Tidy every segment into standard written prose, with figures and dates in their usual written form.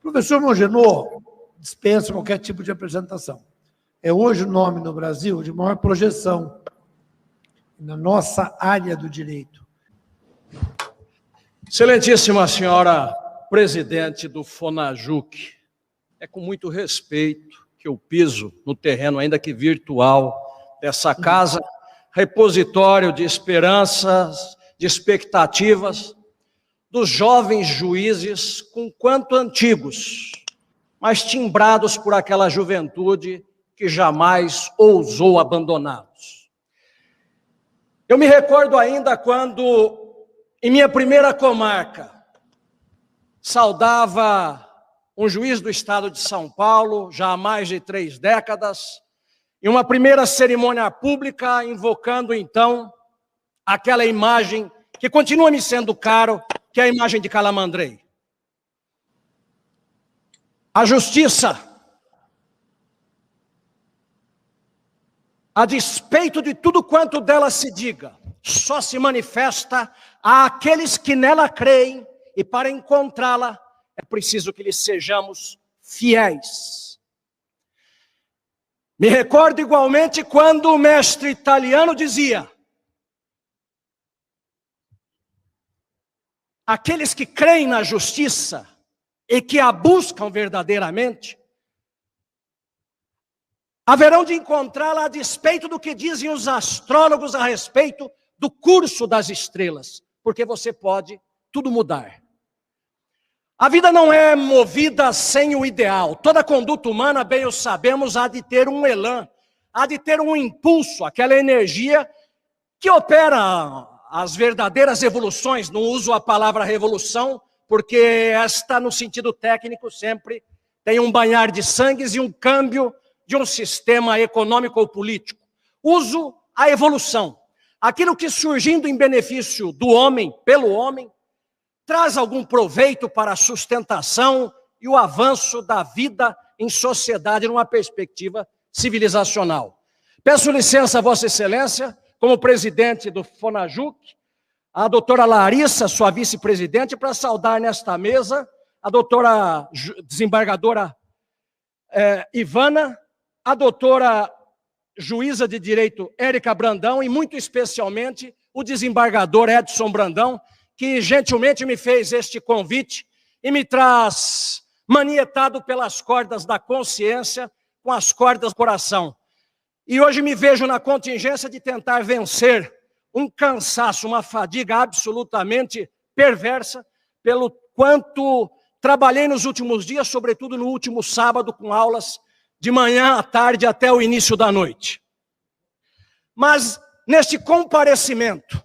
Professor Mongenor dispensa qualquer tipo de apresentação. É hoje o nome no Brasil de maior projeção na nossa área do direito. Excelentíssima senhora presidente do FONAJUC, é com muito respeito que eu piso no terreno, ainda que virtual, dessa casa, repositório de esperanças, de expectativas dos jovens juízes, com quanto antigos, mas timbrados por aquela juventude que jamais ousou abandoná-los. Eu me recordo ainda quando, em minha primeira comarca, saudava um juiz do estado de São Paulo, já há mais de 3 décadas, em uma primeira cerimônia pública, invocando então aquela imagem que continua me sendo caro, que é a imagem de Calamandrei. A justiça, a despeito de tudo quanto dela se diga, só se manifesta àqueles que nela creem, e para encontrá-la é preciso que lhes sejamos fiéis. Me recordo igualmente quando o mestre italiano dizia: aqueles que creem na justiça e que a buscam verdadeiramente, haverão de encontrá-la a despeito do que dizem os astrólogos a respeito do curso das estrelas, porque você pode tudo mudar. A vida não é movida sem o ideal. Toda conduta humana, bem o sabemos, há de ter um elan, há de ter um impulso, aquela energia que opera as verdadeiras evoluções. Não uso a palavra revolução, porque esta, no sentido técnico, sempre tem um banhar de sangues e um câmbio de um sistema econômico ou político. Uso a evolução. Aquilo que, surgindo em benefício do homem, pelo homem, traz algum proveito para a sustentação e o avanço da vida em sociedade numa perspectiva civilizacional. Peço licença a Vossa Excelência, como presidente do FONAJUC, a doutora Larissa, sua vice-presidente, para saudar nesta mesa a doutora desembargadora Ivana, a doutora juíza de direito Érica Brandão e, muito especialmente, o desembargador Edson Brandão, que gentilmente me fez este convite e me traz manietado pelas cordas da consciência com as cordas do coração. E hoje me vejo na contingência de tentar vencer um cansaço, uma fadiga absolutamente perversa, pelo quanto trabalhei nos últimos dias, sobretudo no último sábado, com aulas de manhã à tarde até o início da noite. Mas neste comparecimento,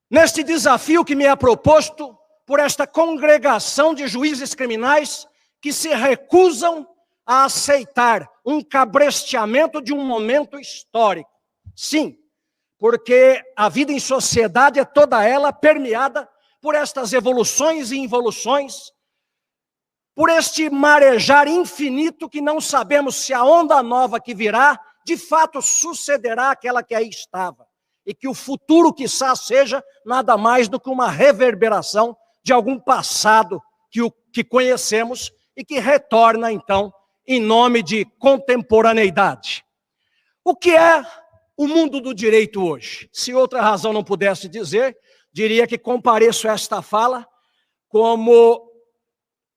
neste desafio que me é proposto por esta congregação de juízes criminais que se recusam a aceitar um cabresteamento de um momento histórico. Sim, porque a vida em sociedade é toda ela permeada por estas evoluções e involuções, por este marejar infinito que não sabemos se a onda nova que virá, de fato sucederá àquela que aí estava. E que o futuro, quiçá, seja nada mais do que uma reverberação de algum passado que conhecemos e que retorna, então, em nome de contemporaneidade. O que é o mundo do direito hoje? Se outra razão não pudesse dizer, diria que compareço esta fala como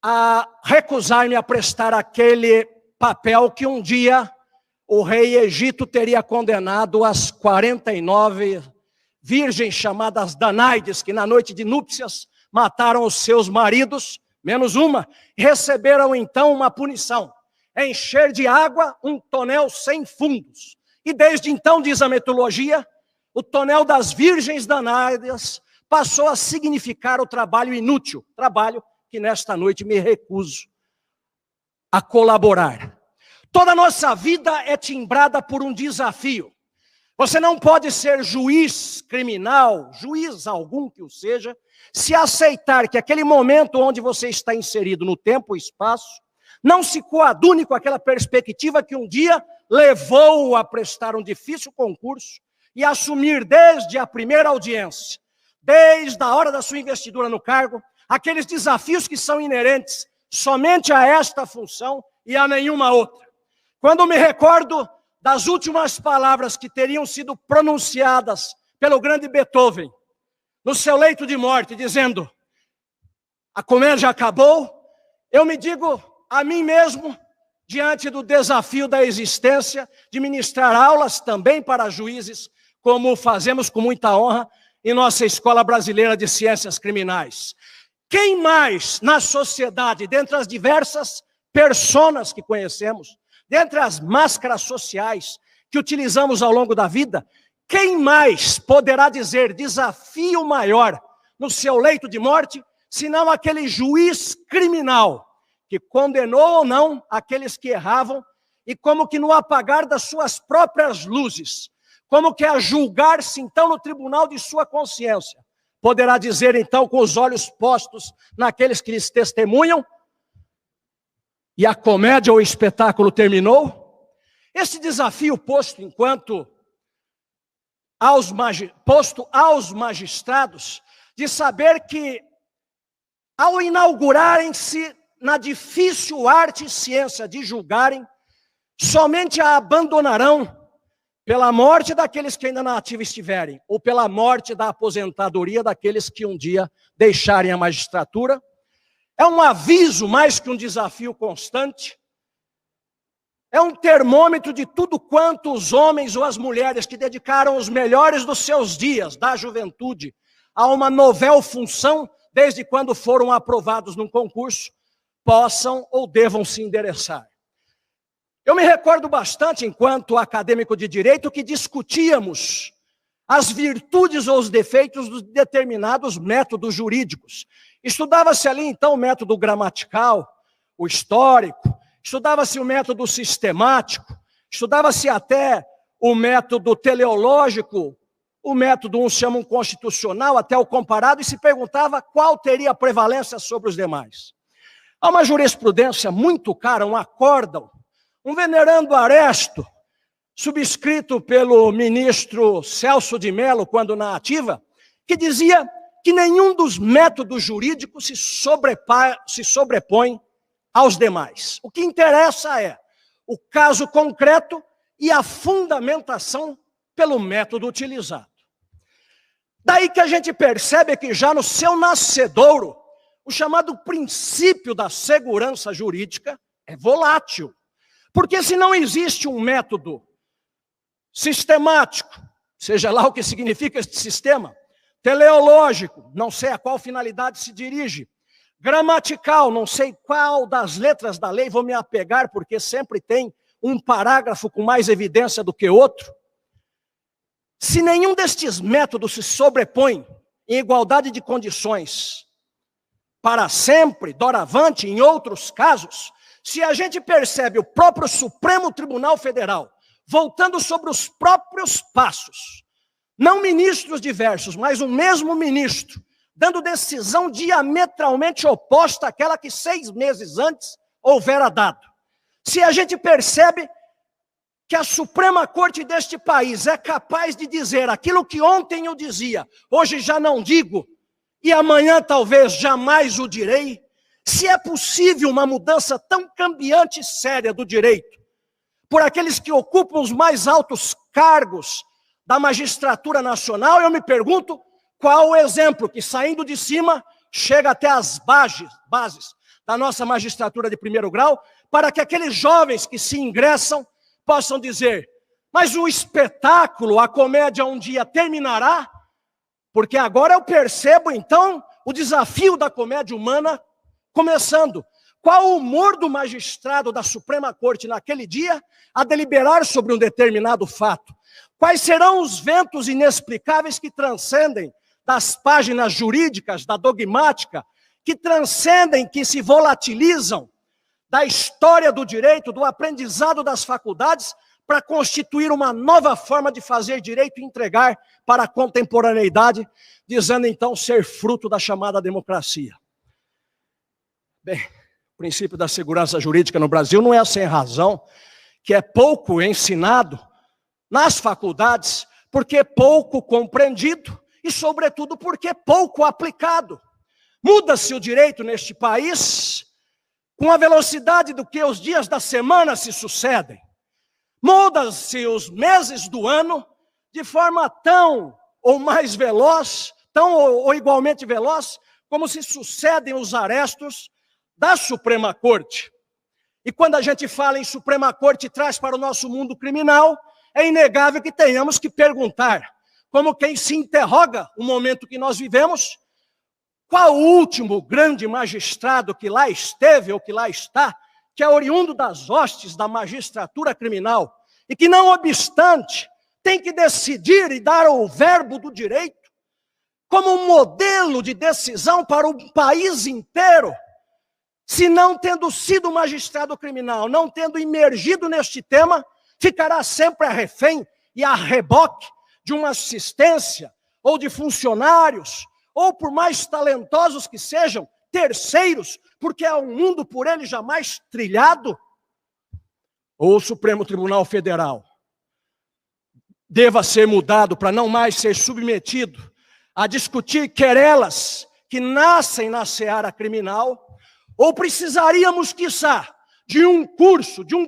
a recusar-me a prestar aquele papel que um dia o rei Egito teria condenado as 49 virgens chamadas Danaides, que na noite de núpcias mataram os seus maridos, menos uma, e receberam então uma punição: encher de água um tonel sem fundos. E desde então, diz a mitologia, o tonel das virgens Danaides passou a significar o trabalho inútil, trabalho que nesta noite me recuso a colaborar. Toda a nossa vida é timbrada por um desafio. Você não pode ser juiz criminal, juiz algum que o seja, se aceitar que aquele momento onde você está inserido no tempo e espaço não se coadune com aquela perspectiva que um dia levou-o a prestar um difícil concurso e assumir desde a primeira audiência, desde a hora da sua investidura no cargo, aqueles desafios que são inerentes somente a esta função e a nenhuma outra. Quando me recordo das últimas palavras que teriam sido pronunciadas pelo grande Beethoven, no seu leito de morte, dizendo: a comédia acabou, eu me digo a mim mesmo, diante do desafio da existência, de ministrar aulas também para juízes, como fazemos com muita honra em nossa Escola Brasileira de Ciências Criminais. Quem mais na sociedade, dentre as diversas personas que conhecemos, dentre as máscaras sociais que utilizamos ao longo da vida, quem mais poderá dizer desafio maior no seu leito de morte, senão aquele juiz criminal que condenou ou não aqueles que erravam e como que no apagar das suas próprias luzes, como que a julgar-se então no tribunal de sua consciência, poderá dizer então com os olhos postos naqueles que lhes testemunham, e a comédia ou espetáculo terminou? Esse desafio posto aos magistrados, de saber que ao inaugurarem-se na difícil arte e ciência de julgarem, somente a abandonarão pela morte daqueles que ainda na ativa estiverem, ou pela morte da aposentadoria daqueles que um dia deixarem a magistratura. É um aviso mais que um desafio constante, é um termômetro de tudo quanto os homens ou as mulheres que dedicaram os melhores dos seus dias, da juventude, a uma novel função, desde quando foram aprovados num concurso, possam ou devam se endereçar. Eu me recordo bastante, enquanto acadêmico de direito, que discutíamos as virtudes ou os defeitos de determinados métodos jurídicos. Estudava-se ali, então, o método gramatical, o histórico, estudava-se o método sistemático, estudava-se até o método teleológico, o método, uns chamam constitucional, até o comparado, e se perguntava qual teria prevalência sobre os demais. Há uma jurisprudência muito cara, um acórdão, um venerando Aresto, subscrito pelo ministro Celso de Mello, quando na ativa, que dizia que nenhum dos métodos jurídicos se sobrepõe aos demais. O que interessa é o caso concreto e a fundamentação pelo método utilizado. Daí que a gente percebe que já no seu nascedouro, o chamado princípio da segurança jurídica é volátil. Porque se não existe um método sistemático, seja lá o que significa este sistema, teleológico, não sei a qual finalidade se dirige, gramatical, não sei qual das letras da lei vou me apegar, porque sempre tem um parágrafo com mais evidência do que outro. Se nenhum destes métodos se sobrepõe em igualdade de condições para sempre, doravante, em outros casos, se a gente percebe o próprio Supremo Tribunal Federal voltando sobre os próprios passos, não ministros diversos, mas um mesmo ministro, dando decisão diametralmente oposta àquela que 6 meses antes houvera dado. Se a gente percebe que a Suprema Corte deste país é capaz de dizer aquilo que ontem eu dizia, hoje já não digo, e amanhã talvez jamais o direi, se é possível uma mudança tão cambiante e séria do direito, por aqueles que ocupam os mais altos cargos da magistratura nacional, eu me pergunto qual o exemplo que, saindo de cima, chega até as bases da nossa magistratura de primeiro grau, para que aqueles jovens que se ingressam possam dizer: mas o espetáculo, a comédia um dia terminará? Porque agora eu percebo, então, o desafio da comédia humana começando. Qual o humor do magistrado da Suprema Corte naquele dia a deliberar sobre um determinado fato? Quais serão os ventos inexplicáveis que transcendem das páginas jurídicas, da dogmática, que transcendem, que se volatilizam da história do direito, do aprendizado das faculdades, para constituir uma nova forma de fazer direito e entregar para a contemporaneidade, dizendo então ser fruto da chamada democracia. Bem, o princípio da segurança jurídica no Brasil não é sem razão que é pouco ensinado nas faculdades, porque é pouco compreendido e, sobretudo, porque é pouco aplicado. Muda-se o direito neste país com a velocidade do que os dias da semana se sucedem. Muda-se os meses do ano de forma tão ou mais veloz, tão ou igualmente veloz, como se sucedem os arrestos da Suprema Corte. E quando a gente fala em Suprema Corte e traz para o nosso mundo criminal, é inegável que tenhamos que perguntar, como quem se interroga o momento que nós vivemos, qual o último grande magistrado que lá esteve ou que lá está, que é oriundo das hostes da magistratura criminal, e que, não obstante, tem que decidir e dar o verbo do direito como um modelo de decisão para o país inteiro, se não tendo sido magistrado criminal, não tendo imergido neste tema, ficará sempre a refém e a reboque de uma assistência, ou de funcionários, ou por mais talentosos que sejam, terceiros, porque é um mundo por ele jamais trilhado. Ou o Supremo Tribunal Federal deva ser mudado para não mais ser submetido a discutir querelas que nascem na seara criminal, ou precisaríamos, quiçá, de um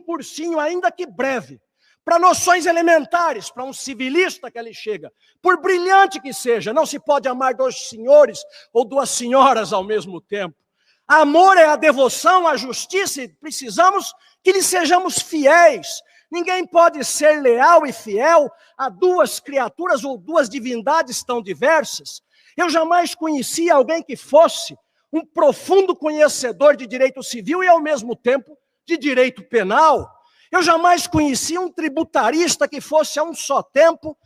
cursinho, ainda que breve, para noções elementares, para um civilista que ali chega, por brilhante que seja, não se pode amar dois senhores ou duas senhoras ao mesmo tempo. Amor é a devoção à justiça e precisamos que lhe sejamos fiéis. Ninguém pode ser leal e fiel a duas criaturas ou duas divindades tão diversas. Eu jamais conheci alguém que fosse um profundo conhecedor de direito civil e, ao mesmo tempo, de direito penal. Eu jamais conheci um tributarista que fosse, a um só tempo,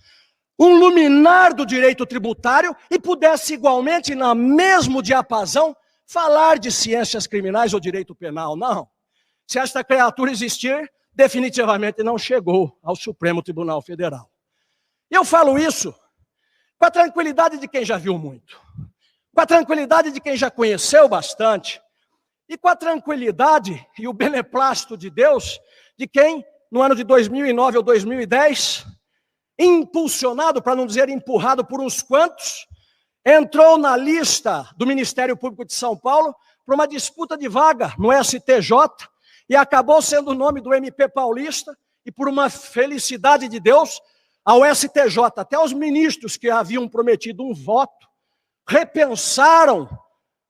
um luminar do direito tributário e pudesse, igualmente, no mesmo diapasão, falar de ciências criminais ou direito penal. Não. Se esta criatura existir, definitivamente não chegou ao Supremo Tribunal Federal. Eu falo isso com a tranquilidade de quem já viu muito, com a tranquilidade de quem já conheceu bastante, e com a tranquilidade e o beneplácito de Deus de quem, no ano de 2009 ou 2010, impulsionado, para não dizer empurrado por uns quantos, entrou na lista do Ministério Público de São Paulo para uma disputa de vaga no STJ e acabou sendo o nome do MP paulista e, por uma felicidade de Deus, ao STJ, até os ministros que haviam prometido um voto, repensaram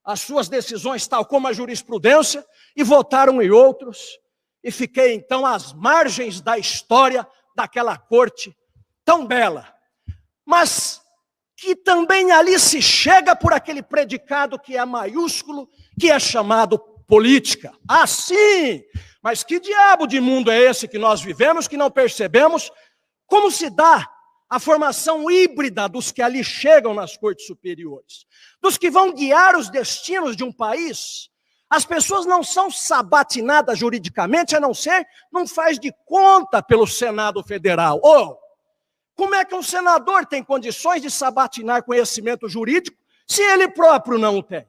as suas decisões, tal como a jurisprudência, e votaram em outros. E fiquei, então, às margens da história daquela corte tão bela. Mas que também ali se chega por aquele predicado que é maiúsculo, que é chamado política. Ah, sim! Mas que diabo de mundo é esse que nós vivemos, que não percebemos como se dá a formação híbrida dos que ali chegam nas cortes superiores, dos que vão guiar os destinos de um país? As pessoas não são sabatinadas juridicamente, a não ser, não faz de conta pelo Senado Federal. Ou, como é que um senador tem condições de sabatinar conhecimento jurídico se ele próprio não o tem?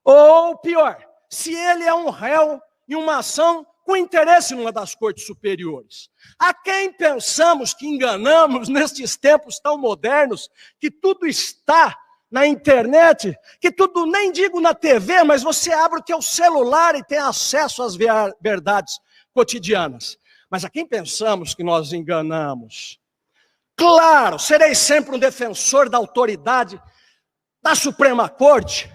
Ou, pior, se ele é um réu em uma ação com interesse numa das cortes superiores. A quem pensamos que enganamos nestes tempos tão modernos, que tudo está na internet, que tudo, nem digo na TV, mas você abre o teu celular e tem acesso às verdades cotidianas. Mas a quem pensamos que nós enganamos? Claro, serei sempre um defensor da autoridade da Suprema Corte,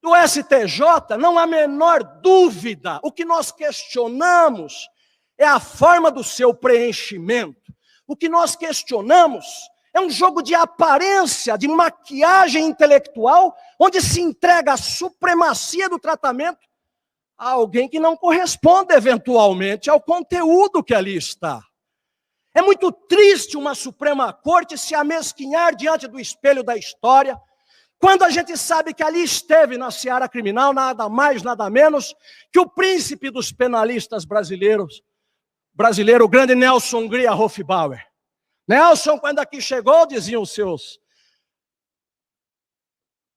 do STJ, não há menor dúvida. O que nós questionamos é a forma do seu preenchimento. O que nós questionamos é um jogo de aparência, de maquiagem intelectual, onde se entrega a supremacia do tratamento a alguém que não corresponde, eventualmente, ao conteúdo que ali está. É muito triste uma Suprema Corte se amesquinhar diante do espelho da história, quando a gente sabe que ali esteve na seara criminal nada mais, nada menos que o príncipe dos penalistas brasileiro, o grande Nelson Hungria Hofbauer. Nelson, quando aqui chegou, diziam os seus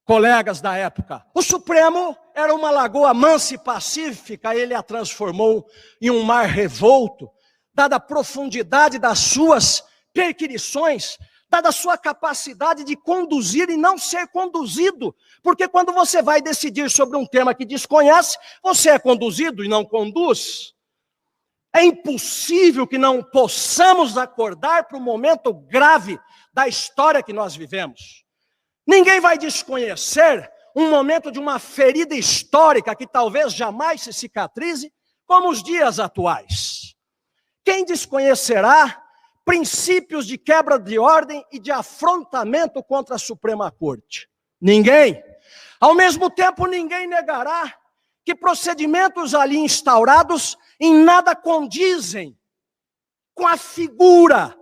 colegas da época, o Supremo era uma lagoa mansa e pacífica, ele a transformou em um mar revolto, dada a profundidade das suas perquirições, dada a sua capacidade de conduzir e não ser conduzido. Porque quando você vai decidir sobre um tema que desconhece, você é conduzido e não conduz. É impossível que não possamos acordar para o momento grave da história que nós vivemos. Ninguém vai desconhecer um momento de uma ferida histórica que talvez jamais se cicatrize, como os dias atuais. Quem desconhecerá princípios de quebra de ordem e de afrontamento contra a Suprema Corte? Ninguém. Ao mesmo tempo, ninguém negará que procedimentos ali instaurados em nada condizem com a figura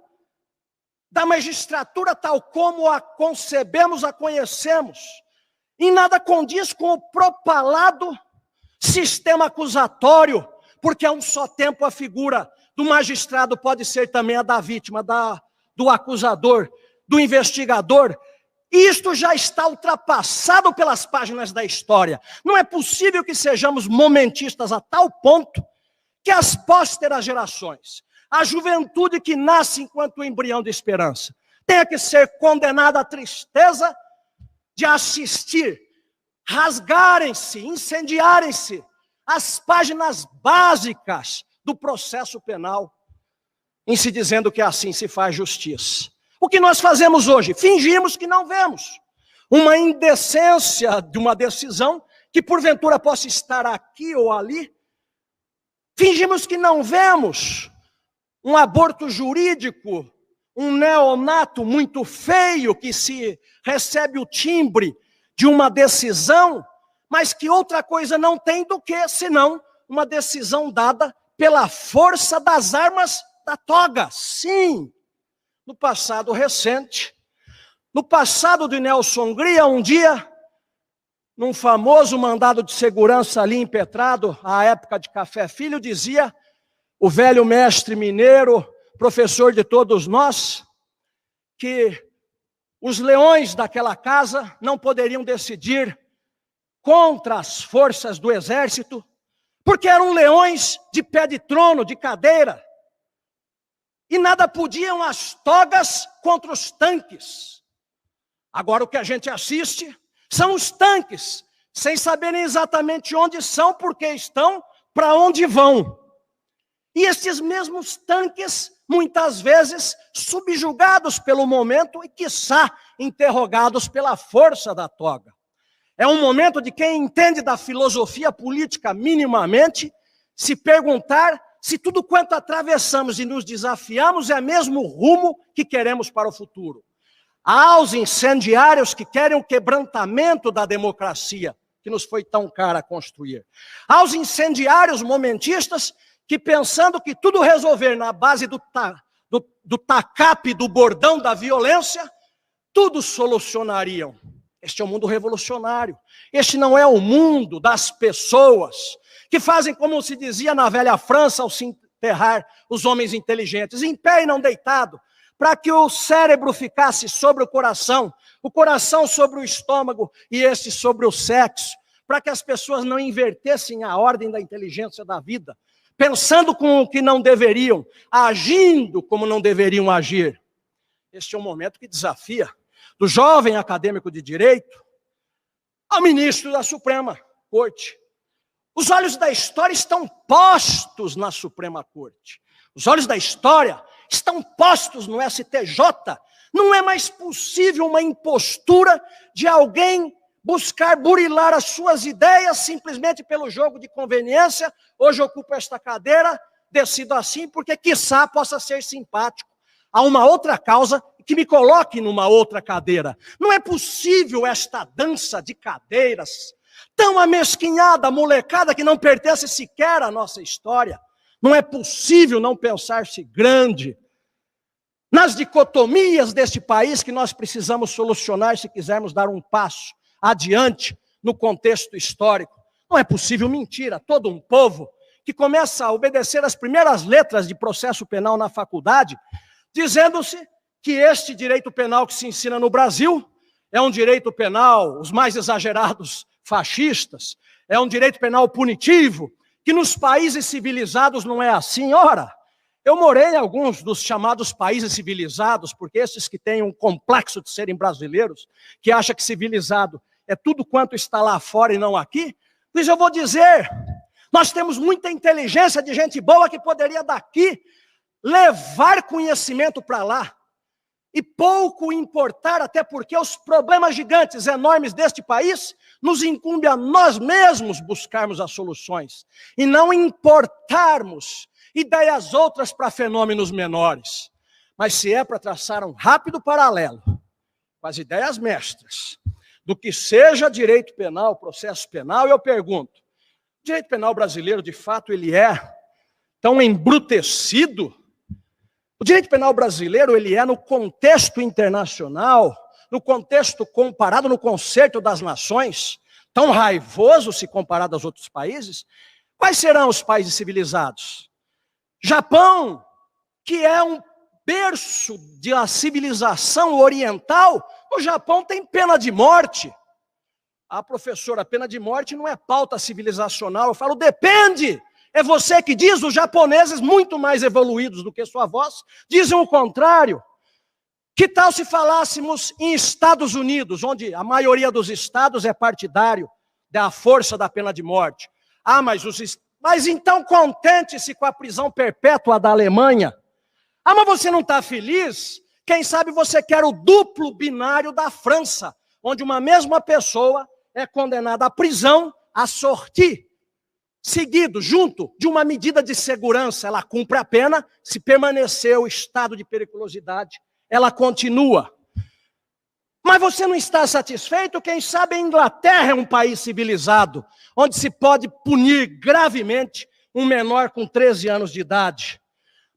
da magistratura tal como a concebemos, a conhecemos. Em nada condiz com o propalado sistema acusatório, porque a um só tempo a figura do magistrado pode ser também a da vítima, do acusador, do investigador. Isto já está ultrapassado pelas páginas da história. Não é possível que sejamos momentistas a tal ponto que as pósteras gerações, a juventude que nasce enquanto embrião de esperança, tenha que ser condenada à tristeza de assistir, rasgarem-se, incendiarem-se as páginas básicas do processo penal, em se dizendo que assim se faz justiça. O que nós fazemos hoje? Fingimos que não vemos uma indecência de uma decisão que porventura possa estar aqui ou ali. Fingimos que não vemos um aborto jurídico, um neonato muito feio que se recebe o timbre de uma decisão, mas que outra coisa não tem do que senão uma decisão dada pela força das armas da toga. Sim, no passado recente, no passado de Nelson Gria, um dia, num famoso mandado de segurança ali impetrado, à época de Café Filho, dizia o velho mestre mineiro, professor de todos nós, que os leões daquela casa não poderiam decidir contra as forças do exército, porque eram leões de pé de trono, de cadeira, e nada podiam as togas contra os tanques. Agora o que a gente assiste são os tanques, sem saberem exatamente onde são, porque estão, para onde vão. E estes mesmos tanques, muitas vezes, subjugados pelo momento e, quiçá, interrogados pela força da toga. É um momento de quem entende da filosofia política minimamente, se perguntar se tudo quanto atravessamos e nos desafiamos é mesmo o rumo que queremos para o futuro. Há os incendiários que querem o quebrantamento da democracia, que nos foi tão cara construir. Há os incendiários momentistas que, pensando que tudo resolver na base do tacape, do bordão da violência, tudo solucionariam. Este é o mundo revolucionário. Este não é o mundo das pessoas que fazem como se dizia na velha França ao se enterrar os homens inteligentes, em pé e não deitado, para que o cérebro ficasse sobre o coração sobre o estômago e este sobre o sexo, para que as pessoas não invertessem a ordem da inteligência da vida, pensando com o que não deveriam, agindo como não deveriam agir. Este é um momento que desafia do jovem acadêmico de direito ao ministro da Suprema Corte. Os olhos da história estão postos na Suprema Corte. Os olhos da história estão postos no STJ. Não é mais possível uma impostura de alguém buscar burilar as suas ideias simplesmente pelo jogo de conveniência. Hoje ocupo esta cadeira, decido assim porque quiçá possa ser simpático a uma outra causa que me coloque numa outra cadeira. Não é possível esta dança de cadeiras tão amesquinhada, molecada, que não pertence sequer à nossa história. Não é possível não pensar-se grande nas dicotomias deste país que nós precisamos solucionar se quisermos dar um passo adiante no contexto histórico. Não é possível, mentira, todo um povo que começa a obedecer as primeiras letras de processo penal na faculdade, dizendo-se que este direito penal que se ensina no Brasil é um direito penal, os mais exagerados fascistas, é um direito penal punitivo, que nos países civilizados não é assim. Ora, Eu morei em alguns dos chamados países civilizados, porque esses que têm um complexo de serem brasileiros, que acham que civilizado é tudo quanto está lá fora e não aqui, pois eu vou dizer, nós temos muita inteligência de gente boa que poderia daqui levar conhecimento para lá, e pouco importar, até porque os problemas gigantes, enormes deste país, nos incumbe a nós mesmos buscarmos as soluções, e não importarmos ideias outras para fenômenos menores. Mas se é para traçar um rápido paralelo com as ideias mestras, do que seja direito penal, processo penal, eu pergunto, o direito penal brasileiro, de fato, ele é tão embrutecido? O direito penal brasileiro, ele é no contexto internacional, no contexto comparado, no concerto das nações, tão raivoso se comparado aos outros países? Quais serão os países civilizados? Japão, que é um berço da civilização oriental, no Japão tem pena de morte. Ah, professora, a pena de morte não é pauta civilizacional. Eu falo, depende. É você que diz, os japoneses, muito mais evoluídos do que sua voz, dizem o contrário. Que tal se falássemos em Estados Unidos, onde a maioria dos estados é partidário da força da pena de morte? Ah, mas então contente-se com a prisão perpétua da Alemanha. Ah, mas você não está feliz? Quem sabe você quer o duplo binário da França, onde uma mesma pessoa é condenada à prisão, à sortie, seguido, junto de uma medida de segurança. Ela cumpre a pena, se permanecer o estado de periculosidade, ela continua. Mas você não está satisfeito? Quem sabe a Inglaterra é um país civilizado, onde se pode punir gravemente um menor com 13 anos de idade.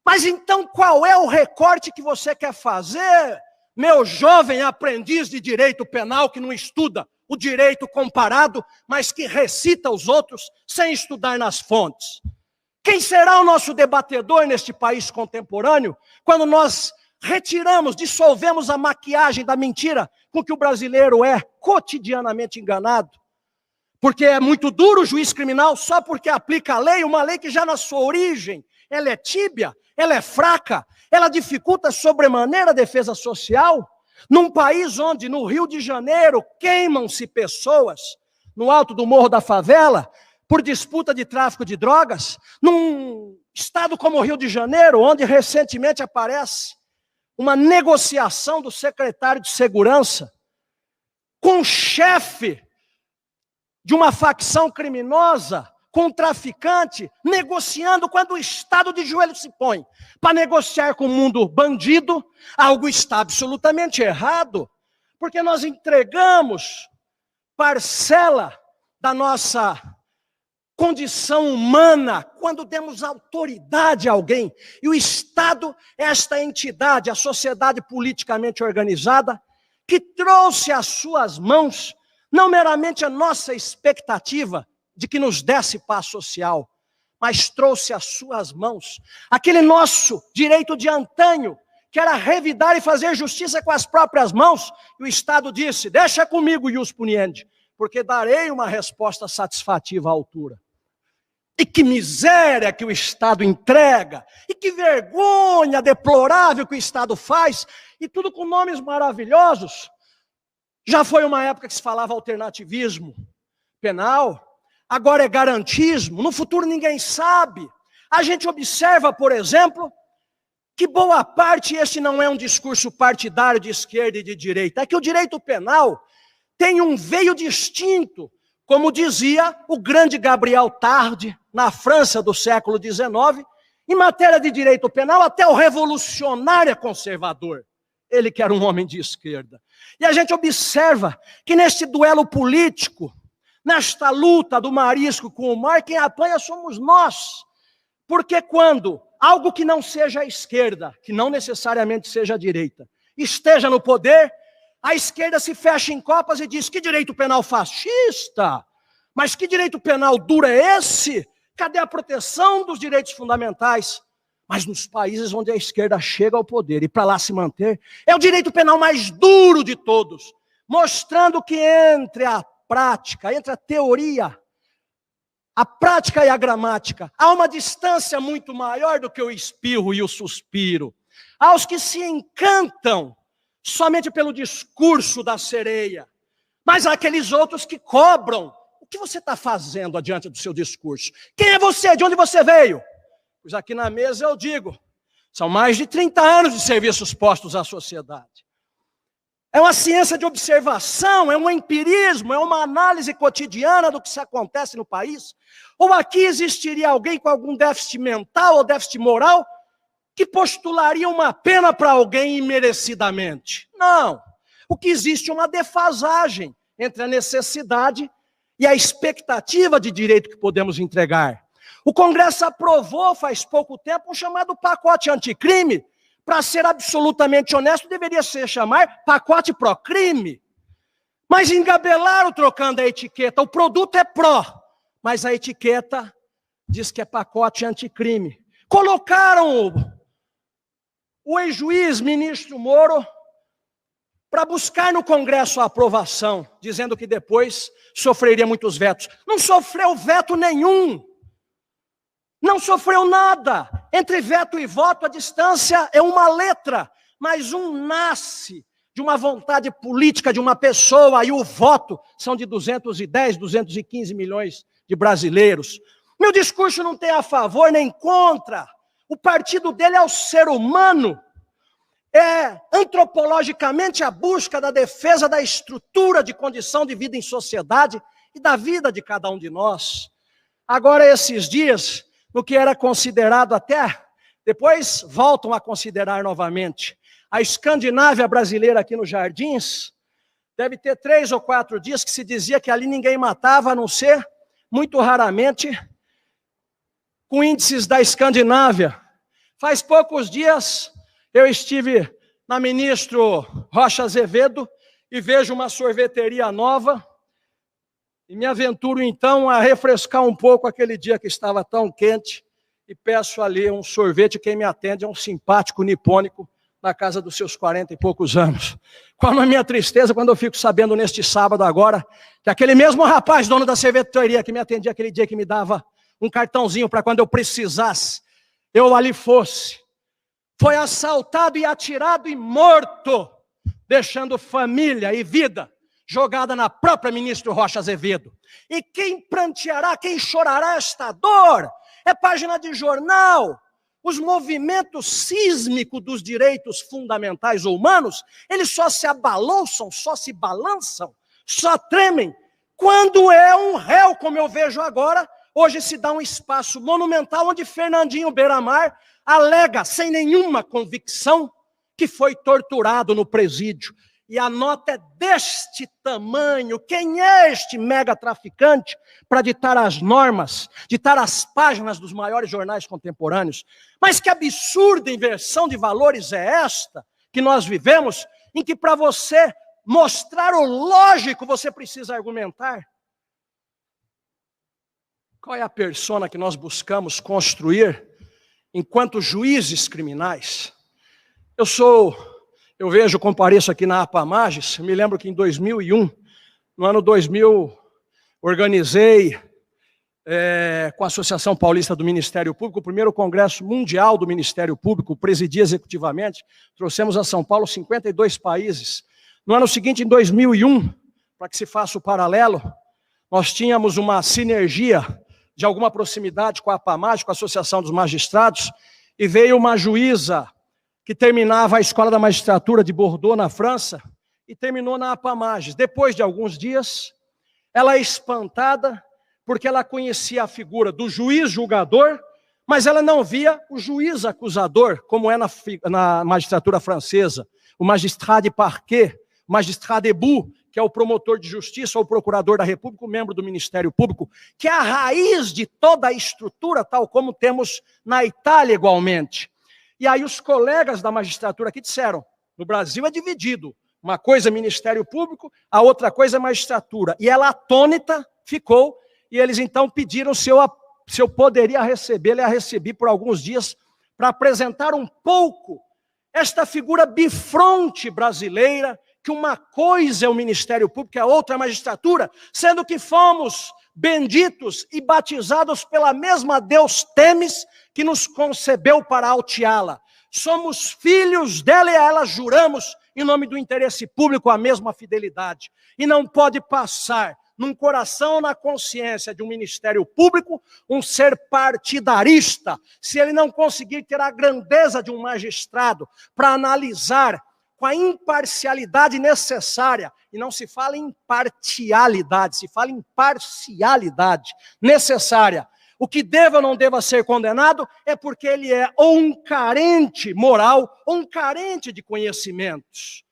Mas então qual é o recorte que você quer fazer, meu jovem aprendiz de direito penal que não estuda o direito comparado, mas que recita os outros sem estudar nas fontes? Quem será o nosso debatedor neste país contemporâneo, quando nós retiramos, dissolvemos a maquiagem da mentira com que o brasileiro é cotidianamente enganado? Porque é muito duro o juiz criminal só porque aplica a lei, uma lei que já na sua origem, ela é tíbia, ela é fraca, ela dificulta sobremaneira a defesa social. Num país onde, no Rio de Janeiro, queimam-se pessoas no alto do Morro da Favela por disputa de tráfico de drogas, num estado como o Rio de Janeiro, onde recentemente aparece uma negociação do secretário de Segurança com o chefe de uma facção criminosa, com um traficante, negociando, quando o Estado de joelho se põe para negociar com o mundo bandido, algo está absolutamente errado, porque nós entregamos parcela da nossa condição humana quando demos autoridade a alguém. E o Estado é esta entidade, a sociedade politicamente organizada, que trouxe às suas mãos não meramente a nossa expectativa de que nos desse paz social, mas trouxe às suas mãos aquele nosso direito de antanho, que era revidar e fazer justiça com as próprias mãos. E o Estado disse, deixa comigo, ius puniendi, porque darei uma resposta satisfativa à altura. E que miséria que o Estado entrega, e que vergonha deplorável que o Estado faz, e tudo com nomes maravilhosos. Já foi uma época que se falava alternativismo penal, agora é garantismo, no futuro ninguém sabe. A gente observa, por exemplo, que boa parte, esse não é um discurso partidário de esquerda e de direita, é que o direito penal tem um veio distinto, como dizia o grande Gabriel Tarde, na França do século XIX, em matéria de direito penal, até o revolucionário é conservador. Ele que era um homem de esquerda. E a gente observa que neste duelo político, nesta luta do marisco com o mar, quem apanha somos nós. Porque quando algo que não seja a esquerda, que não necessariamente seja a direita, esteja no poder, a esquerda se fecha em copas e diz, que direito penal fascista? Mas que direito penal duro é esse? Cadê a proteção dos direitos fundamentais? Mas nos países onde a esquerda chega ao poder e para lá se manter, é o direito penal mais duro de todos, mostrando que entre a prática, entre a teoria a prática e a gramática. Há uma distância muito maior do que o espirro e o suspiro. Há os que se encantam somente pelo discurso da sereia, mas há aqueles outros que cobram. O que você está fazendo adiante do seu discurso? Quem é você? De onde você veio? Pois aqui na mesa eu digo, são mais de 30 anos de serviços postos à sociedade. É uma ciência de observação, é um empirismo, é uma análise cotidiana do que se acontece no país. Ou aqui existiria alguém com algum déficit mental ou déficit moral que postularia uma pena para alguém imerecidamente? Não. O que existe é uma defasagem entre a necessidade e a expectativa de direito que podemos entregar. O Congresso aprovou faz pouco tempo um chamado pacote anticrime. Para ser absolutamente honesto, deveria se chamar pacote pró-crime. Mas engabelaram trocando a etiqueta. O produto é pró, mas a etiqueta diz que é pacote anticrime. Colocaram o ex-juiz, ministro Moro, para buscar no Congresso a aprovação, dizendo que depois sofreria muitos vetos. Não sofreu veto nenhum. Não sofreu nada. Entre veto e voto, a distância é uma letra, mas um nasce de uma vontade política de uma pessoa, e o voto são de 210, 215 milhões de brasileiros. Meu discurso não tem a favor nem contra. O partido dele é o ser humano. É antropologicamente a busca da defesa da estrutura de condição de vida em sociedade e da vida de cada um de nós. Agora, esses dias, no que era considerado até, depois voltam a considerar novamente, a Escandinávia brasileira aqui nos Jardins, deve ter 3 ou 4 dias que se dizia que ali ninguém matava, a não ser, muito raramente, com índices da Escandinávia. Faz poucos dias, eu estive na Ministro Rocha Azevedo e vejo uma sorveteria nova, e me aventuro então a refrescar um pouco aquele dia que estava tão quente e peço ali um sorvete. Quem me atende é um simpático nipônico na casa dos seus 40 e poucos anos. Qual a minha tristeza quando eu fico sabendo neste sábado agora que aquele mesmo rapaz, dono da sorveteria que me atendia aquele dia, que me dava um cartãozinho para quando eu precisasse, eu ali fosse, foi assaltado e atirado e morto, deixando família e vida jogada na própria ministro Rocha Azevedo. E quem pranteará, quem chorará esta dor? É página de jornal. Os movimentos sísmicos dos direitos fundamentais humanos, eles só se abalançam, só se balançam, só tremem quando é um réu, como eu vejo agora. Hoje se dá um espaço monumental onde Fernandinho Beiramar alega, sem nenhuma convicção, que foi torturado no presídio. E a nota é deste tamanho. Quem é este mega traficante para ditar as normas, ditar as páginas dos maiores jornais contemporâneos? Mas que absurda inversão de valores é esta que nós vivemos, em que para você mostrar o lógico você precisa argumentar? Qual é a persona que nós buscamos construir enquanto juízes criminais? Eu vejo, compareço aqui na APAMAGES, me lembro que em 2001, no ano 2000, organizei com a Associação Paulista do Ministério Público o primeiro Congresso Mundial do Ministério Público, presidi executivamente, trouxemos a São Paulo 52 países. No ano seguinte, em 2001, para que se faça o paralelo, nós tínhamos uma sinergia de alguma proximidade com a APAMAGES, com a Associação dos Magistrados, e veio uma juíza que terminava a Escola da Magistratura de Bordeaux, na França, e terminou na APAMAGES. Depois de alguns dias, ela é espantada, porque ela conhecia a figura do juiz julgador, mas ela não via o juiz acusador, como é na magistratura francesa, o magistrat de parquet, o magistrat debout, que é o promotor de justiça ou o procurador da República, o membro do Ministério Público, que é a raiz de toda a estrutura, tal como temos na Itália igualmente. E aí os colegas da magistratura aqui disseram, no Brasil é dividido, uma coisa é Ministério Público, a outra coisa é magistratura. E ela atônita ficou, e eles então pediram se eu poderia recebê-la, e a recebi por alguns dias, para apresentar um pouco esta figura bifronte brasileira, que uma coisa é o Ministério Público e a outra é a magistratura, sendo que fomos benditos e batizados pela mesma Deus Temes que nos concebeu para alteá-la. Somos filhos dela e a ela juramos, em nome do interesse público, a mesma fidelidade. E não pode passar num coração ou na consciência de um ministério público um ser partidarista, se ele não conseguir ter a grandeza de um magistrado para analisar com a imparcialidade necessária. E não se fala em imparcialidade, se fala em parcialidade necessária. O que deva ou não deva ser condenado é porque ele é ou um carente moral ou um carente de conhecimentos.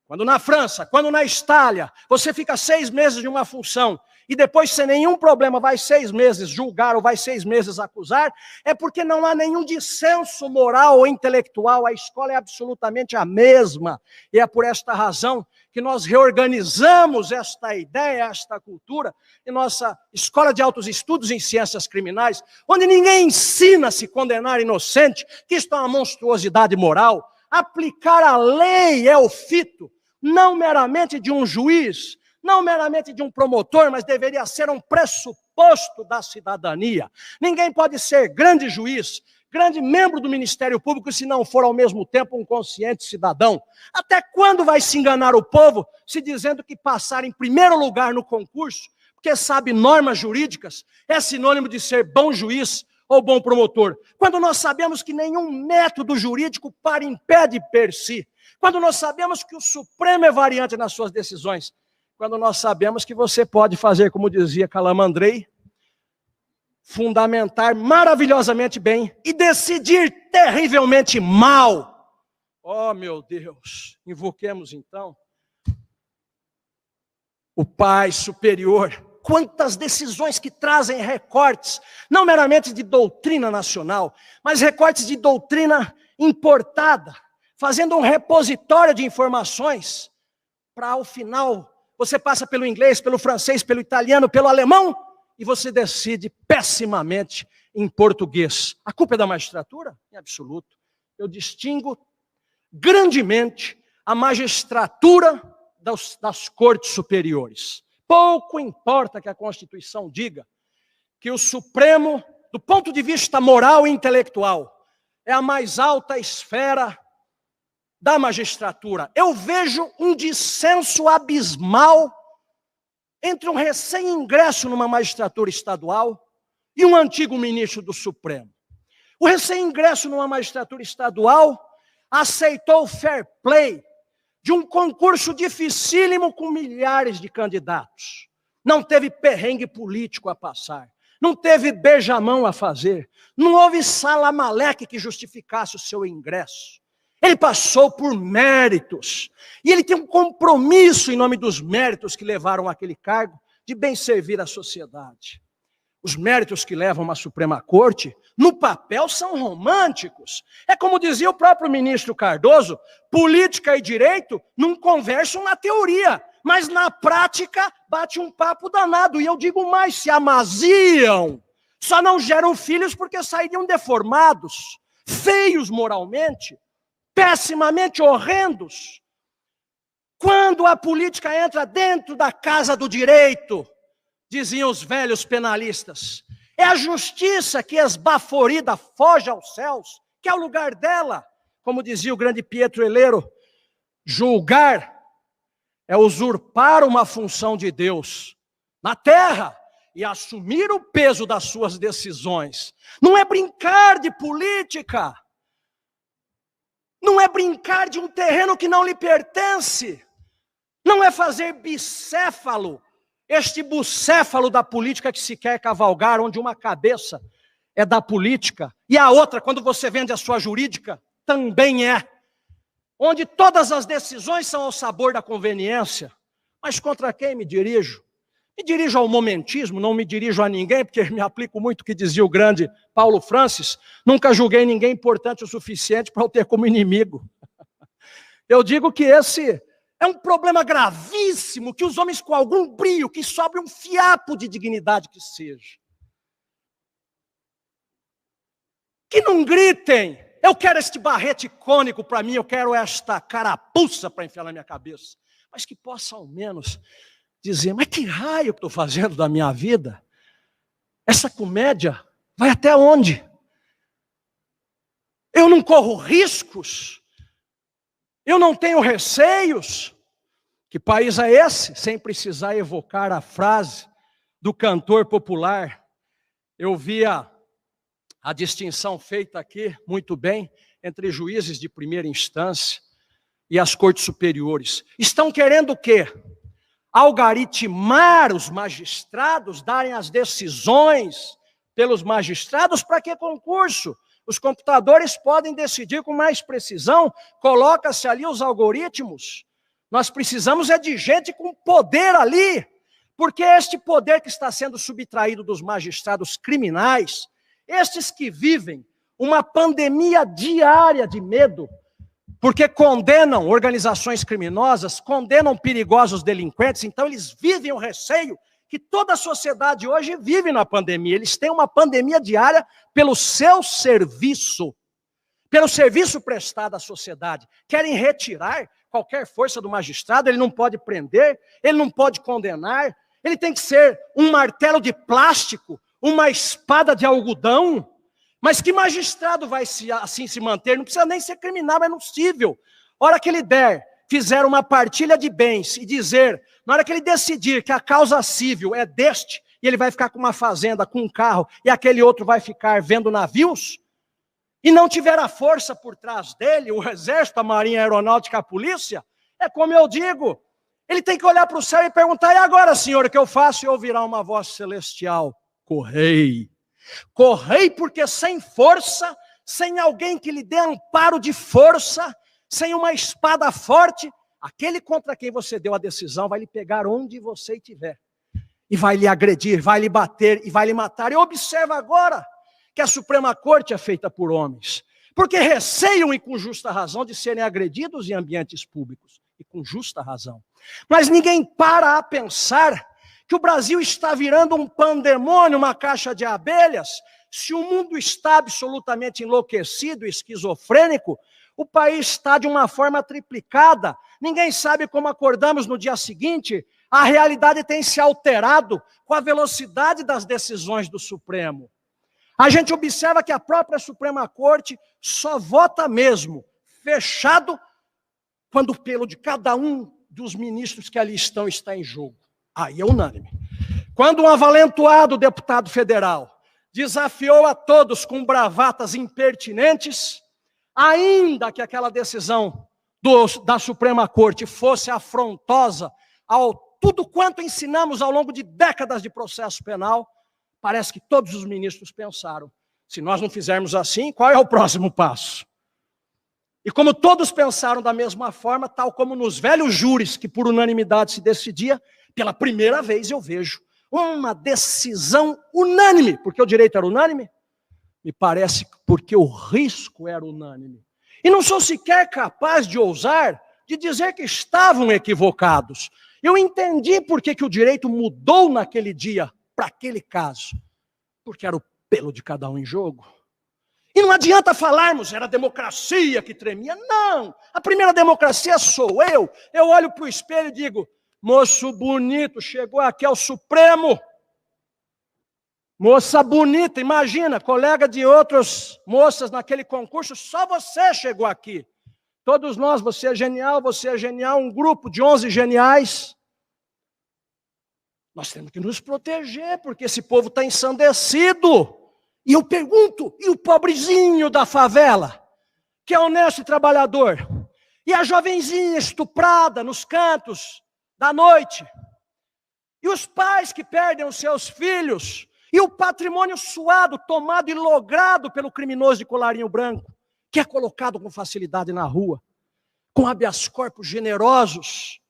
Quando na França, quando na Itália, você fica 6 meses de uma função e depois sem nenhum problema vai 6 meses julgar ou vai 6 meses acusar, é porque não há nenhum dissenso moral ou intelectual, a escola é absolutamente a mesma. E é por esta razão que nós reorganizamos esta ideia, esta cultura, em nossa escola de altos estudos em ciências criminais, onde ninguém ensina a se condenar inocente, que isto é uma monstruosidade moral. Aplicar a lei é o fito, não meramente de um juiz, não meramente de um promotor, mas deveria ser um pressuposto da cidadania. Ninguém pode ser grande juiz, grande membro do Ministério Público, se não for ao mesmo tempo um consciente cidadão. Até quando vai se enganar o povo, se dizendo que passar em primeiro lugar no concurso, porque sabe normas jurídicas, é sinônimo de ser bom juiz ou bom promotor? Quando nós sabemos que nenhum método jurídico para impede per si. Quando nós sabemos que o Supremo é variante nas suas decisões. Quando nós sabemos que você pode fazer, como dizia Calamandrei, fundamentar maravilhosamente bem e decidir terrivelmente mal. Oh, meu Deus, invoquemos então o Pai superior. Quantas decisões que trazem recortes, não meramente de doutrina nacional, mas recortes de doutrina importada, fazendo um repositório de informações, para ao final você passa pelo inglês, pelo francês, pelo italiano, pelo alemão, e você decide pessimamente em português. A culpa é da magistratura? Em absoluto. Eu distingo grandemente a magistratura das cortes superiores. Pouco importa que a Constituição diga que o Supremo, do ponto de vista moral e intelectual, é a mais alta esfera da magistratura. Eu vejo um dissenso abismal entre um recém-ingresso numa magistratura estadual e um antigo ministro do Supremo. O recém-ingresso numa magistratura estadual aceitou o fair play de um concurso dificílimo com milhares de candidatos. Não teve perrengue político a passar, não teve beijamão a fazer, não houve salamaleque que justificasse o seu ingresso. Ele passou por méritos, e ele tem um compromisso em nome dos méritos que levaram àquele cargo de bem servir a sociedade. Os méritos que levam à Suprema Corte, no papel, são românticos. É como dizia o próprio ministro Cardoso, política e direito não conversam na teoria, mas na prática bate um papo danado. E eu digo mais, se amaziam, só não geram filhos porque sairiam deformados, feios moralmente, pessimamente horrendos. Quando a política entra dentro da casa do direito, diziam os velhos penalistas, é a justiça que esbaforida foge aos céus, que é o lugar dela. Como dizia o grande Pietro Helero, julgar é usurpar uma função de Deus na terra e assumir o peso das suas decisões. Não é brincar de política. Não é brincar de um terreno que não lhe pertence. Não é fazer bicéfalo, este bucéfalo da política que se quer cavalgar, onde uma cabeça é da política e a outra, quando você vende a sua jurídica, também é. Onde todas as decisões são ao sabor da conveniência. Mas contra quem me dirijo? Me dirijo ao momentismo, não me dirijo a ninguém, porque me aplico muito o que dizia o grande Paulo Francis, nunca julguei ninguém importante o suficiente para eu ter como inimigo. Eu digo que esse é um problema gravíssimo, que os homens com algum brio, que sobre um fiapo de dignidade que seja, que não gritem, eu quero este barrete icônico para mim, eu quero esta carapuça para enfiar na minha cabeça, mas que possa ao menos dizer, mas que raio que estou fazendo da minha vida? Essa comédia vai até onde? Eu não corro riscos? Eu não tenho receios? Que país é esse? Sem precisar evocar a frase do cantor popular. Eu via a distinção feita aqui, muito bem, entre juízes de primeira instância e as cortes superiores. Estão querendo o quê? Algaritmar os magistrados, darem as decisões pelos magistrados. Para que concurso? Os computadores podem decidir com mais precisão, coloca-se ali os algoritmos. Nós precisamos é de gente com poder ali, porque este poder que está sendo subtraído dos magistrados criminais, estes que vivem uma pandemia diária de medo, porque condenam organizações criminosas, condenam perigosos delinquentes, então eles vivem o receio que toda a sociedade hoje vive na pandemia. Eles têm uma pandemia diária pelo seu serviço, pelo serviço prestado à sociedade. Querem retirar qualquer força do magistrado, ele não pode prender, ele não pode condenar, ele tem que ser um martelo de plástico, uma espada de algodão. Mas que magistrado vai assim se manter? Não precisa nem ser criminal, é possível. A hora que ele fizer uma partilha de bens e dizer, na hora que ele decidir que a causa civil é deste, e ele vai ficar com uma fazenda, com um carro, e aquele outro vai ficar vendo navios, e não tiver a força por trás dele, o exército, a marinha, a aeronáutica, a polícia, é como eu digo, ele tem que olhar para o céu e perguntar, e agora, senhor, o que eu faço? E ouvirá uma voz celestial, correi. Correi, porque sem força, sem alguém que lhe dê amparo de força, sem uma espada forte, aquele contra quem você deu a decisão vai lhe pegar onde você estiver. E vai lhe agredir, vai lhe bater e vai lhe matar. E observa agora que a Suprema Corte é feita por homens, porque receiam e com justa razão de serem agredidos em ambientes públicos, e com justa razão. Mas ninguém para a pensar que o Brasil está virando um pandemônio, uma caixa de abelhas. Se o mundo está absolutamente enlouquecido, esquizofrênico, o país está de uma forma triplicada. Ninguém sabe como acordamos no dia seguinte. A realidade tem se alterado com a velocidade das decisões do Supremo. A gente observa que a própria Suprema Corte só vota mesmo, fechado, quando o pelo de cada um dos ministros que ali estão está em jogo. Aí é unânime. Quando um avalentoado deputado federal desafiou a todos com bravatas impertinentes, ainda que aquela decisão da Suprema Corte fosse afrontosa ao tudo quanto ensinamos ao longo de décadas de processo penal, parece que todos os ministros pensaram, se nós não fizermos assim, qual é o próximo passo? E como todos pensaram da mesma forma, tal como nos velhos júris, que por unanimidade se decidia, pela primeira vez eu vejo uma decisão unânime, porque o direito era unânime, me parece porque o risco era unânime. E não sou sequer capaz de ousar de dizer que estavam equivocados. Eu entendi por que o direito mudou naquele dia, para aquele caso, porque era o pelo de cada um em jogo. E não adianta falarmos, era a democracia que tremia. Não, a primeira democracia sou eu. Eu olho para o espelho e digo, moço bonito, chegou aqui ao Supremo. Moça bonita, imagina, colega de outras moças naquele concurso, só você chegou aqui. Todos nós, você é genial, um grupo de 11 geniais. Nós temos que nos proteger, porque esse povo está ensandecido. E eu pergunto, e o pobrezinho da favela, que é honesto e trabalhador? E a jovenzinha estuprada nos cantos da noite? E os pais que perdem os seus filhos? E o patrimônio suado, tomado e logrado pelo criminoso de colarinho branco, que é colocado com facilidade na rua, com habeas corpus generosos,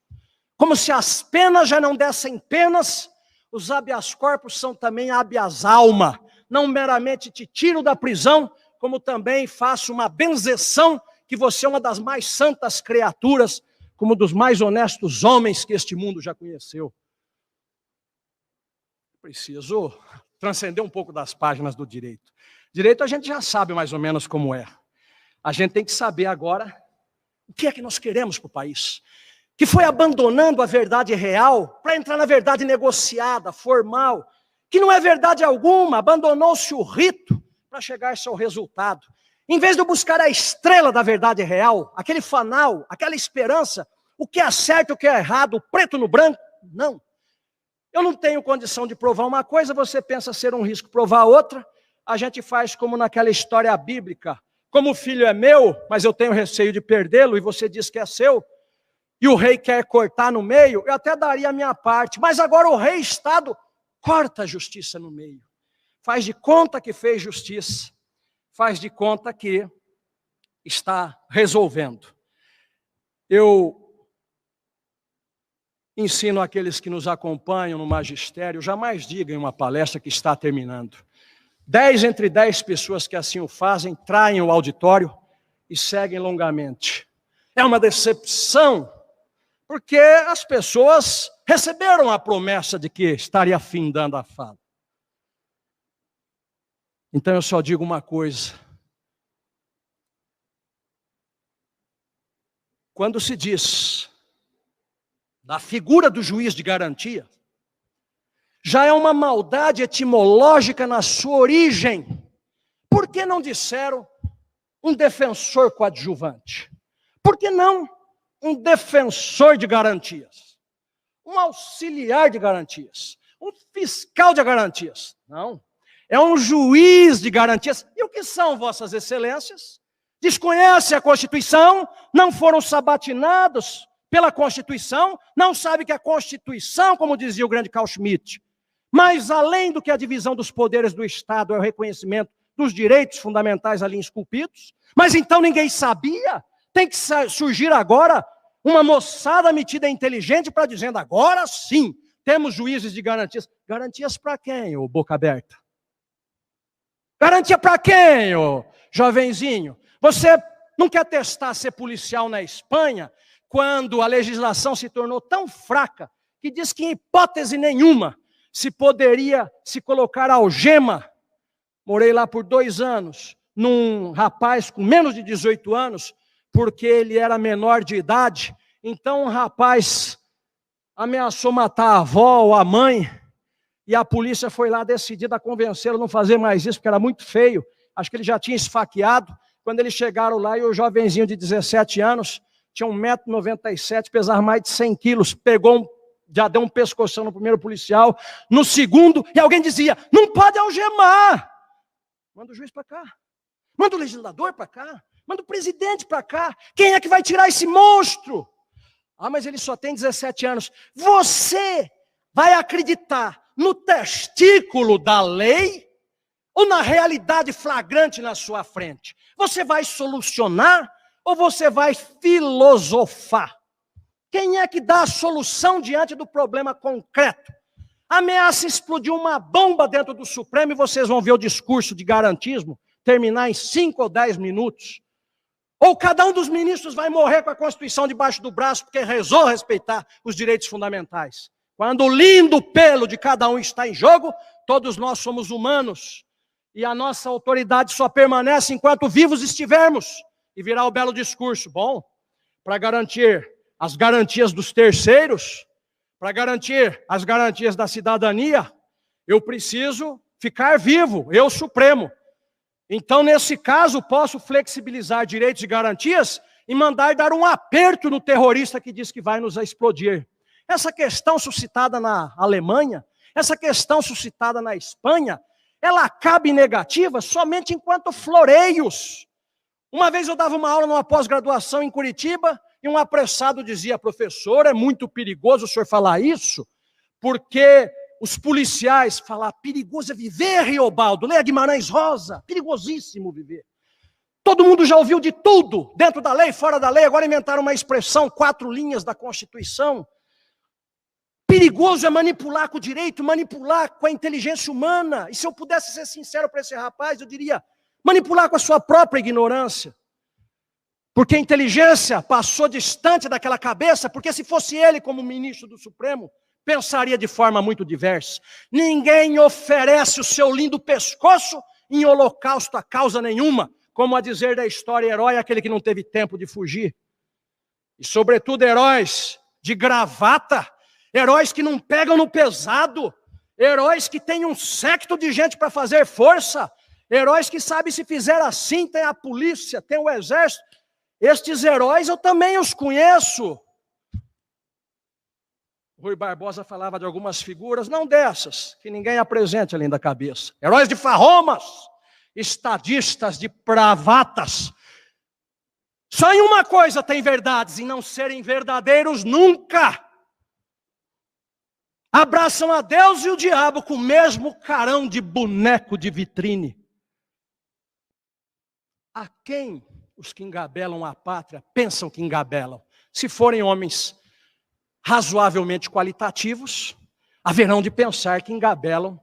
como se as penas já não dessem penas, os habeas corpus são também habeas alma. Não meramente te tiro da prisão, como também faço uma benzeção que você é uma das mais santas criaturas, como dos mais honestos homens que este mundo já conheceu. Preciso transcender um pouco das páginas do direito. Direito a gente já sabe mais ou menos como é. A gente tem que saber agora o que é que nós queremos para o país. que foi abandonando a verdade real para entrar na verdade negociada, formal, que não é verdade alguma, abandonou-se o rito para chegar-se ao resultado. Em vez de eu buscar a estrela da verdade real, aquele fanal, aquela esperança, o que é certo, o que é errado, o preto no branco, não. Eu não tenho condição de provar uma coisa, você pensa ser um risco provar outra, a gente faz como naquela história bíblica, como o filho é meu, mas eu tenho receio de perdê-lo, e você diz que é seu, e o rei quer cortar no meio, eu até daria a minha parte, mas agora o rei Estado corta a justiça no meio, faz de conta que fez justiça, faz de conta que está resolvendo. Eu ensino àqueles que nos acompanham no magistério, jamais diga em uma palestra que está terminando. 10 entre 10 pessoas que assim o fazem, traem o auditório e seguem longamente. É uma decepção, porque as pessoas receberam a promessa de que estaria findando a fala. Então eu só digo uma coisa. Quando se diz da figura do juiz de garantia, já é uma maldade etimológica na sua origem. Por que não disseram um defensor coadjuvante? Por que não um defensor de garantias? Um auxiliar de garantias? Um fiscal de garantias? Não. É um juiz de garantias. E o que são vossas excelências? Desconhecem a Constituição, não foram sabatinados pela Constituição, não sabem que a Constituição, como dizia o grande Carl Schmitt, mas além do que a divisão dos poderes do Estado é o reconhecimento dos direitos fundamentais ali esculpidos, mas então ninguém sabia, tem que surgir agora uma moçada metida inteligente para dizendo, agora sim, temos juízes de garantias. Garantias para quem, ô boca aberta? Garantia para quem, ô jovenzinho? Você não quer testar ser policial na Espanha, quando a legislação se tornou tão fraca, que diz que em hipótese nenhuma se poderia se colocar algema. Morei lá por 2 anos, num rapaz com menos de 18 anos, porque ele era menor de idade. Então um rapaz ameaçou matar a avó ou a mãe, e a polícia foi lá decidida a convencê-lo a não fazer mais isso, porque era muito feio. Acho que ele já tinha esfaqueado. Quando eles chegaram lá, e o jovenzinho de 17 anos, tinha 1,97 m, pesava mais de 100 quilos, já deu um pescoção no primeiro policial, no segundo, e alguém dizia, não pode algemar. Manda o juiz para cá, manda o legislador para cá, manda o presidente para cá. Quem é que vai tirar esse monstro? Ah, mas ele só tem 17 anos. Você vai acreditar no testículo da lei ou na realidade flagrante na sua frente? Você vai solucionar ou você vai filosofar? Quem é que dá a solução diante do problema concreto? Ameaça explodir uma bomba dentro do Supremo e vocês vão ver o discurso de garantismo terminar em 5 ou 10 minutos. Ou cada um dos ministros vai morrer com a Constituição debaixo do braço porque rezou respeitar os direitos fundamentais. Quando o lindo pelo de cada um está em jogo, todos nós somos humanos. E a nossa autoridade só permanece enquanto vivos estivermos. E virá o belo discurso. Bom, para garantir as garantias dos terceiros, para garantir as garantias da cidadania, eu preciso ficar vivo, eu Supremo. Então, nesse caso, posso flexibilizar direitos e garantias e mandar dar um aperto no terrorista que diz que vai nos explodir. Essa questão suscitada na Alemanha, essa questão suscitada na Espanha, ela cabe negativa somente enquanto floreios. Uma vez eu dava uma aula numa pós-graduação em Curitiba e um apressado dizia, professor, é muito perigoso o senhor falar isso, porque os policiais falam, perigoso é viver, Riobaldo, leia Guimarães Rosa, perigosíssimo viver. Todo mundo já ouviu de tudo, dentro da lei, fora da lei, agora inventaram uma expressão, 4 linhas da Constituição. Perigoso é manipular com o direito, manipular com a inteligência humana. E se eu pudesse ser sincero para esse rapaz, eu diria, manipular com a sua própria ignorância. Porque a inteligência passou distante daquela cabeça, porque se fosse ele como ministro do Supremo, pensaria de forma muito diversa. Ninguém oferece o seu lindo pescoço em holocausto a causa nenhuma, como a dizer da história, herói é aquele que não teve tempo de fugir. E sobretudo heróis de gravata, heróis que não pegam no pesado, heróis que têm um séquito de gente para fazer força, heróis que sabem se fizer assim, tem a polícia, tem o exército. Estes heróis eu também os conheço. Rui Barbosa falava de algumas figuras, não dessas, que ninguém apresente além da cabeça. Heróis de farromas, estadistas de bravatas. Só em uma coisa tem verdades, em não serem verdadeiros nunca. Abraçam a Deus e o diabo com o mesmo carão de boneco de vitrine. A quem os que engabelam a pátria pensam que engabelam? Se forem homens razoavelmente qualitativos, haverão de pensar que engabelam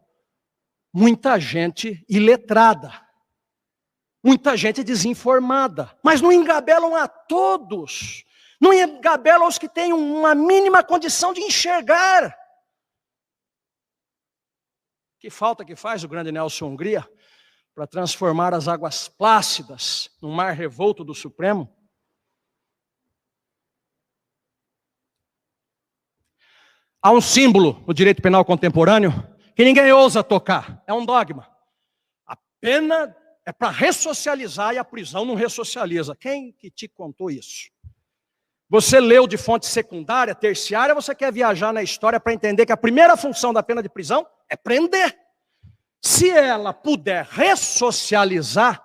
muita gente iletrada, muita gente desinformada, mas não engabelam a todos, não engabelam os que têm uma mínima condição de enxergar. Que falta que faz o grande Nelson Hungria para transformar as águas plácidas no mar revolto do Supremo? Há um símbolo no direito penal contemporâneo que ninguém ousa tocar, é um dogma. A pena é para ressocializar e a prisão não ressocializa. Quem que te contou isso? Você leu de fonte secundária, terciária, você quer viajar na história para entender que a primeira função da pena de prisão é prender. Se ela puder ressocializar,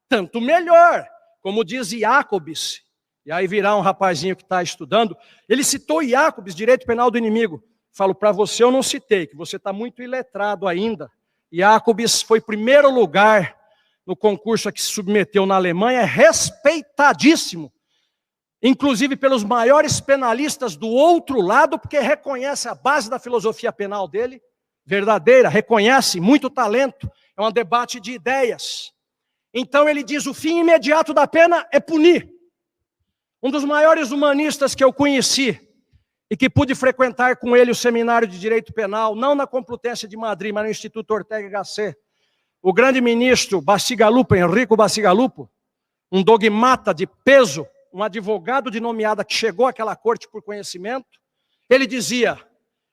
tanto melhor. Como diz Jacobs, e aí virá um rapazinho que está estudando, ele citou Jacobs, direito penal do inimigo. Falo, para você eu não citei, que você está muito iletrado ainda. Jacobs foi primeiro lugar no concurso a que se submeteu na Alemanha, é respeitadíssimo, inclusive pelos maiores penalistas do outro lado, porque reconhece a base da filosofia penal dele, verdadeira, reconhece muito talento, é um debate de ideias. Então ele diz, o fim imediato da pena é punir. Um dos maiores humanistas que eu conheci, e que pude frequentar com ele o seminário de Direito Penal, não na Complutense de Madrid, mas no Instituto Ortega y Gasset, o grande ministro Bacigalupo, Enrico Bacigalupo, um dogmata de peso, um advogado de nomeada que chegou àquela corte por conhecimento, ele dizia,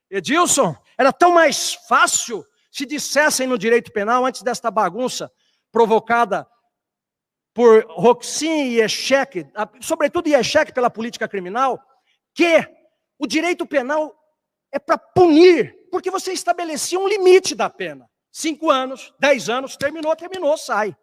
Edilson, era tão mais fácil se dissessem no direito penal, antes desta bagunça provocada por Roxin e Echec, sobretudo Echec pela política criminal, que o direito penal é para punir, porque você estabelecia um limite da pena. 5 anos, 10 anos, terminou, sai.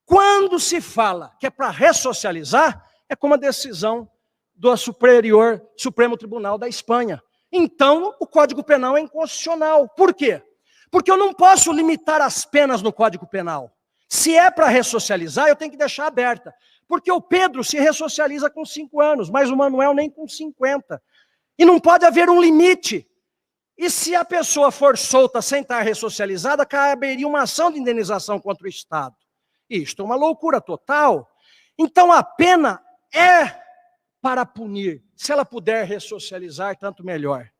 Quando se fala que é para ressocializar, é como a decisão do Supremo Tribunal da Espanha. Então, o Código Penal é inconstitucional. Por quê? Porque eu não posso limitar as penas no Código Penal. Se é para ressocializar, eu tenho que deixar aberta. Porque o Pedro se ressocializa com 5 anos, mas o Manuel nem com 50. E não pode haver um limite. E se a pessoa for solta sem estar ressocializada, caberia uma ação de indenização contra o Estado. Isto é uma loucura total. Então a pena é para punir. Se ela puder ressocializar, tanto melhor.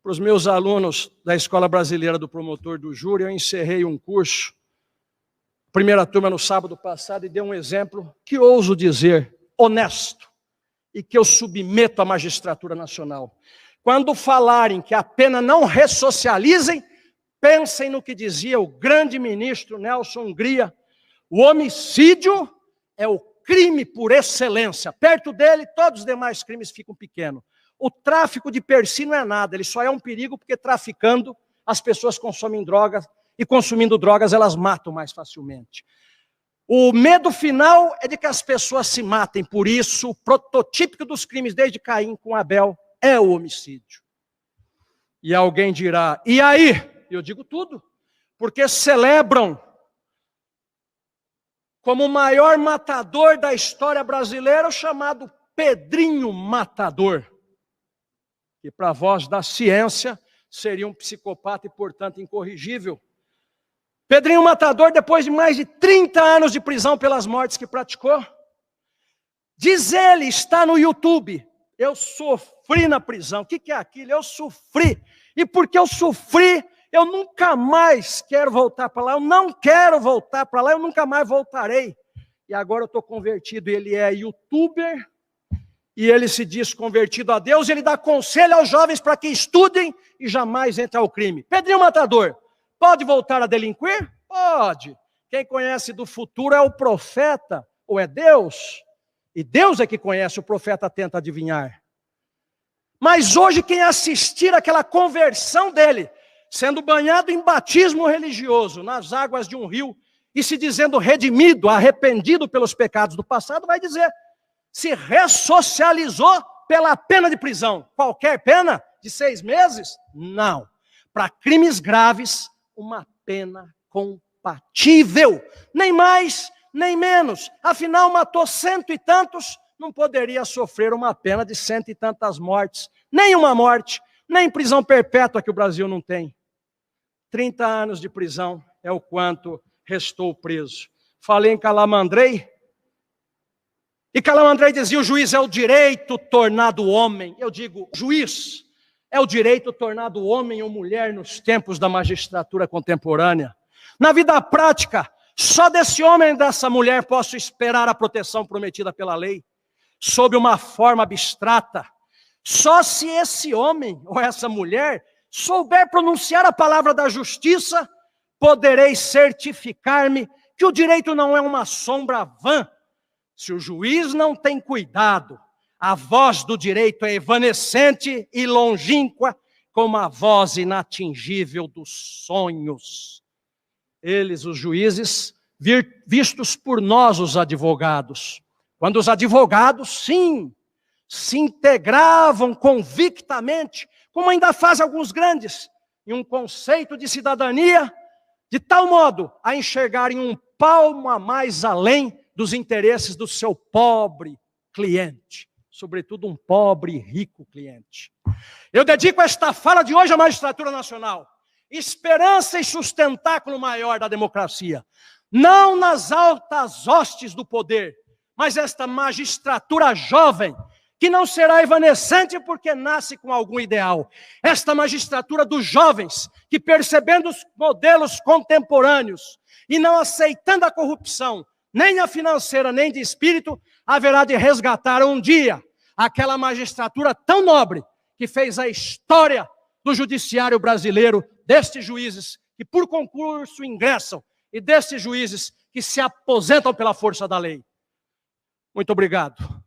Para os meus alunos da Escola Brasileira do Promotor do Júri, eu encerrei um curso, primeira turma no sábado passado, e dei um exemplo que ouso dizer honesto, e que eu submeto à magistratura nacional. Quando falarem que a pena não ressocializem, pensem no que dizia o grande ministro Nelson Hungria, o homicídio é o crime por excelência. Perto dele, todos os demais crimes ficam pequenos. O tráfico de per si não é nada, ele só é um perigo porque traficando as pessoas consomem drogas e consumindo drogas elas matam mais facilmente. O medo final é de que as pessoas se matem, por isso o prototípico dos crimes desde Caim com Abel é o homicídio. E alguém dirá, e aí? Eu digo tudo, porque celebram como o maior matador da história brasileira, o chamado Pedrinho Matador, que para a voz da ciência seria um psicopata e, portanto, incorrigível. Pedrinho Matador, depois de mais de 30 anos de prisão pelas mortes que praticou, diz ele, está no YouTube, eu sofri na prisão. O que é aquilo? Eu sofri. E porque eu sofri, eu nunca mais quero voltar para lá, eu não quero voltar para lá, eu nunca mais voltarei. E agora eu estou convertido, ele é youtuber e ele se diz convertido a Deus, ele dá conselho aos jovens para que estudem e jamais entrem ao crime. Pedrinho Matador, pode voltar a delinquir? Pode. Quem conhece do futuro é o profeta, ou é Deus? E Deus é que conhece, o profeta tenta adivinhar. Mas hoje quem assistir àquela conversão dele, sendo banhado em batismo religioso, nas águas de um rio, e se dizendo redimido, arrependido pelos pecados do passado, vai dizer, se ressocializou pela pena de prisão. Qualquer pena de 6 meses? Não. Para crimes graves, uma pena compatível. Nem mais, nem menos. Afinal, matou 100 e tantos, não poderia sofrer uma pena de 100 e tantas mortes. Nem uma morte, nem prisão perpétua que o Brasil não tem. 30 anos de prisão é o quanto restou preso. Falei em Calamandrei, e Calamandrei dizia, o juiz é o direito tornado homem. Eu digo, juiz é o direito tornado homem ou mulher nos tempos da magistratura contemporânea. Na vida prática, só desse homem e dessa mulher posso esperar a proteção prometida pela lei, sob uma forma abstrata. Só se esse homem ou essa mulher souber pronunciar a palavra da justiça, poderei certificar-me que o direito não é uma sombra vã. Se o juiz não tem cuidado, a voz do direito é evanescente e longínqua, como a voz inatingível dos sonhos. Eles, os juízes, vistos por nós, os advogados. Quando os advogados, sim, se integravam convictamente, como ainda fazem alguns grandes, em um conceito de cidadania, de tal modo a enxergarem um palmo a mais além dos interesses do seu pobre cliente, sobretudo um pobre e rico cliente. Eu dedico esta fala de hoje à magistratura nacional, esperança e sustentáculo maior da democracia, não nas altas hostes do poder, mas esta magistratura jovem, que não será evanescente porque nasce com algum ideal. Esta magistratura dos jovens, que percebendo os modelos contemporâneos e não aceitando a corrupção, nem a financeira, nem de espírito, haverá de resgatar um dia aquela magistratura tão nobre que fez a história do judiciário brasileiro, destes juízes que por concurso ingressam e destes juízes que se aposentam pela força da lei. Muito obrigado.